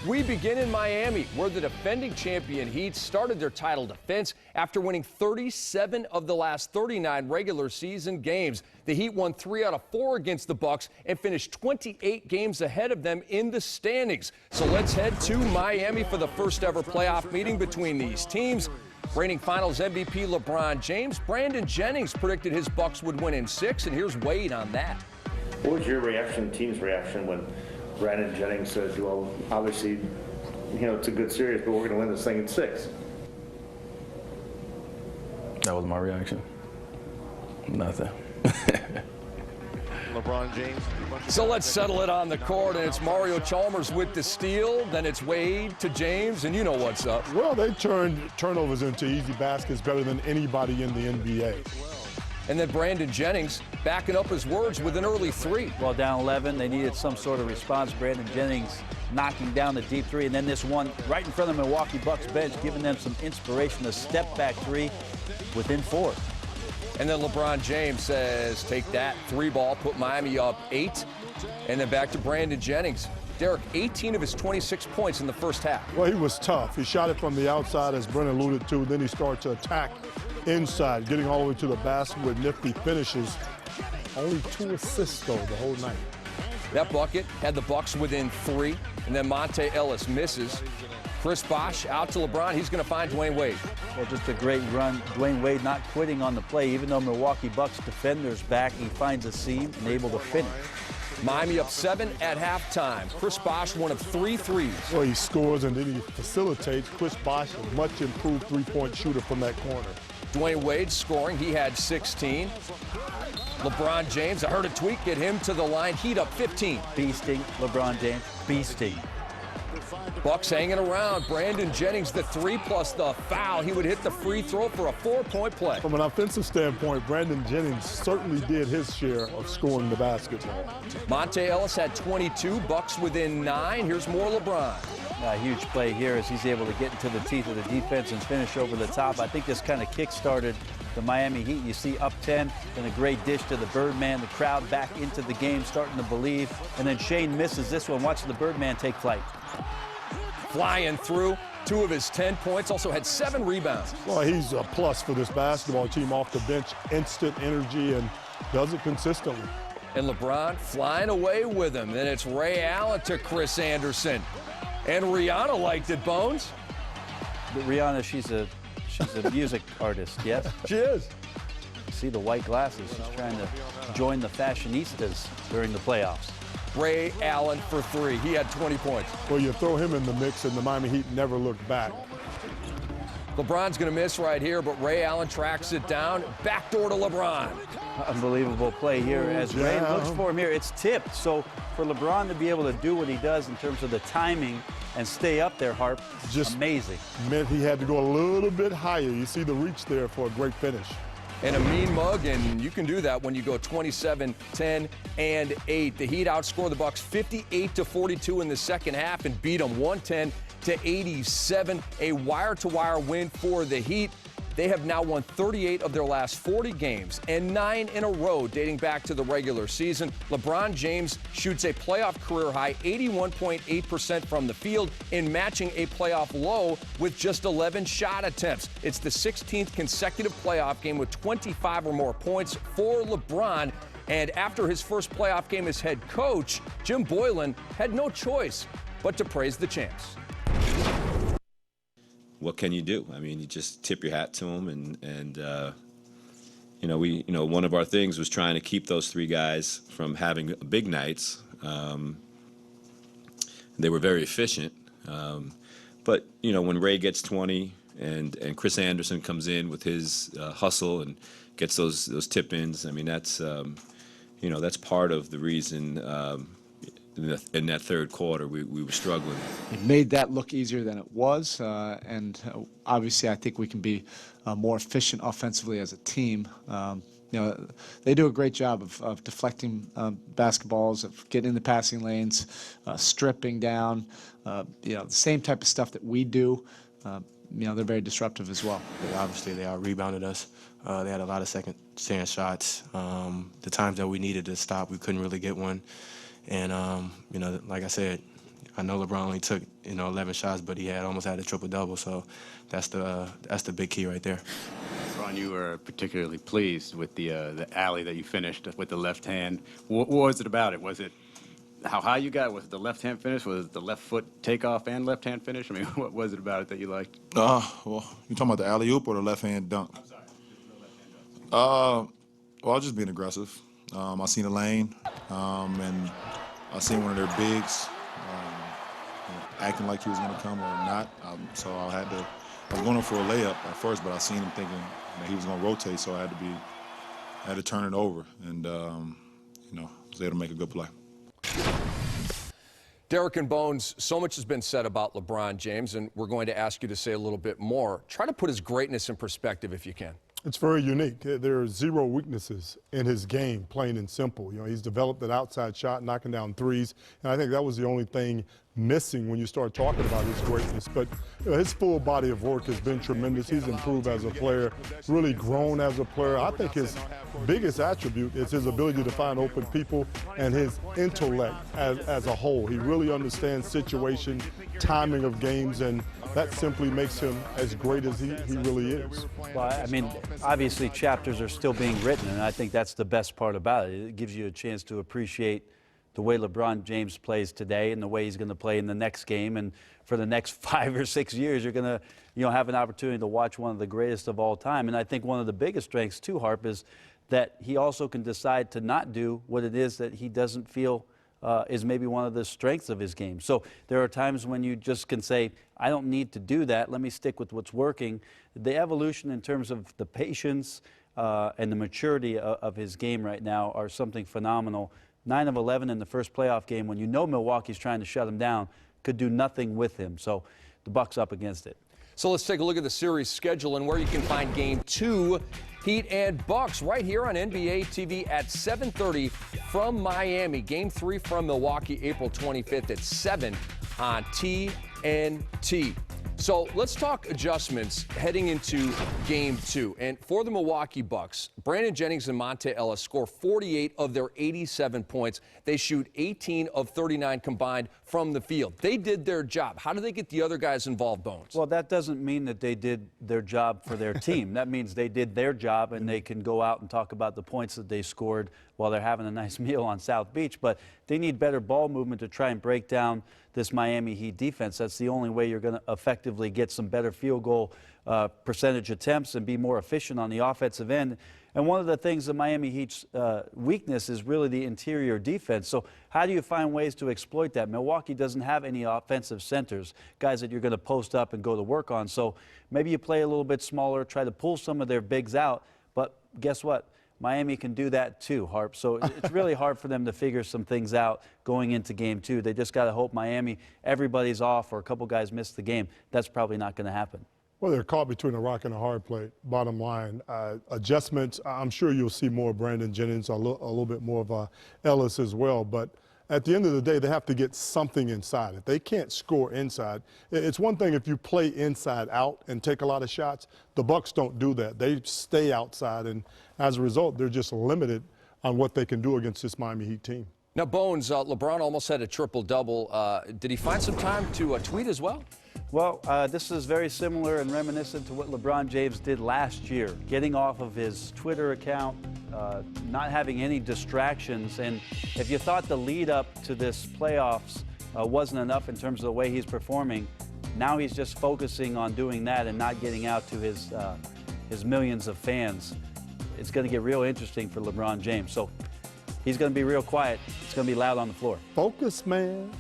We begin in Miami, where the defending champion Heat started their title defense after winning 37 of the last 39 regular season games. The Heat won 3 out of 4 against the Bucks and finished 28 games ahead of them in the standings. So let's head to Miami for the first ever playoff meeting between these teams. Reigning Finals MVP LeBron James, Brandon Jennings predicted his Bucks would win in 6, and here's Wade on that. What was your reaction, team's reaction, when Brandon Jennings said, well, obviously, it's a good series, but we're going to win this thing in 6? That was my reaction. Nothing. LeBron James. So let's settle it on the court, and it's Mario Chalmers with the steal. Then it's Wade to James, and you know what's up. Well, they turned turnovers into easy baskets better than anybody in the NBA. And then Brandon Jennings backing up his words with an early 3. Well, down 11, they needed some sort of response. Brandon Jennings knocking down the deep 3, and then this one right in front of the Milwaukee Bucks bench, giving them some inspiration. A step-back 3 within 4. And then LeBron James says, take that 3 ball, put Miami up 8. And then back to Brandon Jennings. Derek, 18 of his 26 points in the first half. Well, he was tough. He shot it from the outside, as Brennan alluded to. Then he started to attack inside, getting all the way to the basket with nifty finishes. Only 2 assists, though, the whole night. That bucket had the Bucks within 3. And then Monte Ellis misses. Chris Bosh out to LeBron. He's going to find Dwayne Wade. Well, just a great run. Dwayne Wade not quitting on the play. Even though Milwaukee Bucks defenders back, he finds a seam and able to finish. Miami up 7 at halftime. Chris Bosh, 1 of 3 threes. Well, he scores and then he facilitates. Chris Bosh, a much improved three-point shooter from that corner. Dwayne Wade scoring. He had 16. LeBron James, I heard a tweet, get him to the line. Heat up 15. Beasting, LeBron James, beasting. Bucks hanging around. Brandon Jennings, the 3 plus the foul. He would hit the free throw for a 4-point play. From an offensive standpoint, Brandon Jennings certainly did his share of scoring the basketball. Monte Ellis had 22. Bucks within 9. Here's more LeBron. A huge play here as he's able to get into the teeth of the defense and finish over the top. I think this kind of kick-started the Miami Heat. You see up 10, then a great dish to the Birdman. The crowd back into the game, starting to believe. And then Shane misses this one. Watch the Birdman take flight. Flying through 2 of his 10 points, also had 7 rebounds. Well, he's a plus for this basketball team off the bench. Instant energy and does it consistently. And LeBron flying away with him. Then it's Ray Allen to Chris Anderson. And Rihanna liked it, Bones. But Rihanna, she's a music artist, yes? She is. See the white glasses. She's trying to join the fashionistas during the playoffs. Ray Allen for 3. He had 20 points. Well, you throw him in the mix, and the Miami Heat never looked back. LeBron's going to miss right here, but Ray Allen tracks it down. Backdoor to LeBron. Unbelievable play here as Ray looks for him here. It's tipped. So for LeBron to be able to do what he does in terms of the timing and stay up there, Harp, just amazing. Meant he had to go a little bit higher. You see the reach there for a great finish. And a mean mug, and you can do that when you go 27, 10, and 8. The Heat outscore the Bucks 58-42 in the second half and beat them 110-87. A wire-to-wire win for the Heat. They have now won 38 of their last 40 games and 9 in a row dating back to the regular season. LeBron James shoots a playoff career high 81.8% from the field in matching a playoff low with just 11 shot attempts. It's the 16th consecutive playoff game with 25 or more points for LeBron. And after his first playoff game as head coach, Jim Boylan had no choice but to praise the champs. What can you do? I mean, you just tip your hat to them, and one of our things was trying to keep those 3 guys from having big nights. They were very efficient, but when Ray gets 20 and Chris Anderson comes in with his hustle and gets those tip-ins, I mean that's part of the reason. In that third quarter, we were struggling. It made that look easier than it was, and obviously I think we can be more efficient offensively as a team. They do a great job of deflecting basketballs, of getting in the passing lanes, stripping down, the same type of stuff that we do. They're very disruptive as well. Obviously, they out-rebounded us. They had a lot of second-chance shots. The times that we needed to stop, we couldn't really get one. And, like I said, I know LeBron only took 11 shots, but he almost had a triple-double. So that's the big key right there. Ron, you were particularly pleased with the alley that you finished with the left hand. What was it about it? Was it how high you got? Was it the left hand finish? Was it the left foot takeoff and left hand finish? I mean, what was it about it that you liked? Well, you talking about the alley-oop or the left-hand dunk? I'm sorry, the left hand dunk. Well, I was just being aggressive. I seen the lane, and I seen one of their bigs acting like he was going to come or not. So I was going for a layup at first, but I seen him thinking that he was going to rotate, so I had to turn it over, and was able to make a good play. Derek and Bones, so much has been said about LeBron James, and we're going to ask you to say a little bit more. Try to put his greatness in perspective if you can. It's very unique. There are zero weaknesses in his game, plain and simple. He's developed an outside shot, knocking down threes, and I think that was the only thing missing when you start talking about his greatness. But his full body of work has been tremendous. He's improved as a player, really grown as a player. I think his biggest attribute is his ability to find open people and his intellect as a whole. He really understands situation, timing of games, and that simply makes him as great as he really is. Well, I mean, obviously chapters are still being written, and I think that's the best part about it. It gives you a chance to appreciate the way LeBron James plays today and the way he's going to play in the next game. And for the next 5 or 6 years, you're going to have an opportunity to watch one of the greatest of all time. And I think one of the biggest strengths, too, Harp, is that he also can decide to not do what it is that he doesn't feel is maybe one of the strengths of his game. So there are times when you just can say, I don't need to do that. Let me stick with what's working. The evolution in terms of the patience and the maturity of his game right now are something phenomenal. 9 of 11 in the first playoff game when Milwaukee's trying to shut him down, could do nothing with him. So the Bucks up against it. So let's take a look at the series schedule and where you can find Game 2, Heat and Bucks, right here on NBA TV at 7:30 from Miami. Game 3 from Milwaukee, April 25th at 7 on TNT. So let's talk adjustments heading into Game 2. And for the Milwaukee Bucks, Brandon Jennings and Monte Ellis score 48 of their 87 points. They shoot 18 of 39 combined from the field. They did their job. How do they get the other guys involved, Bones? Well, that doesn't mean that they did their job for their team. That means they did their job, and they can go out and talk about the points that they scored while they're having a nice meal on South Beach. But they need better ball movement to try and break down this Miami Heat defense. That's the only way you're going to effectively get some better field goal percentage attempts and be more efficient on the offensive end. And one of the things the Miami Heat's weakness is really the interior defense. So how do you find ways to exploit that? Milwaukee doesn't have any offensive centers, guys that you're going to post up and go to work on. So maybe you play a little bit smaller, try to pull some of their bigs out. But guess what? Miami can do that too, Harp. So it's really hard for them to figure some things out going into Game 2. They just got to hope Miami, everybody's off or a couple guys miss the game. That's probably not going to happen. Well, they're caught between a rock and a hard place, bottom line. Adjustments, I'm sure you'll see more Brandon Jennings, a little bit more of Ellis as well. But at the end of the day, they have to get something inside. If they can't score inside, it's one thing if you play inside out and take a lot of shots. The Bucks don't do that. They stay outside, and as a result, they're just limited on what they can do against this Miami Heat team. Now, Bones, LeBron almost had a triple-double. Did he find some time to tweet as well? Well, this is very similar and reminiscent to what LeBron James did last year, getting off of his Twitter account, not having any distractions. And if you thought the lead up to this playoffs wasn't enough in terms of the way he's performing, now he's just focusing on doing that and not getting out to his millions of fans. It's going to get real interesting for LeBron James. So he's going to be real quiet. It's going to be loud on the floor. Focus, man.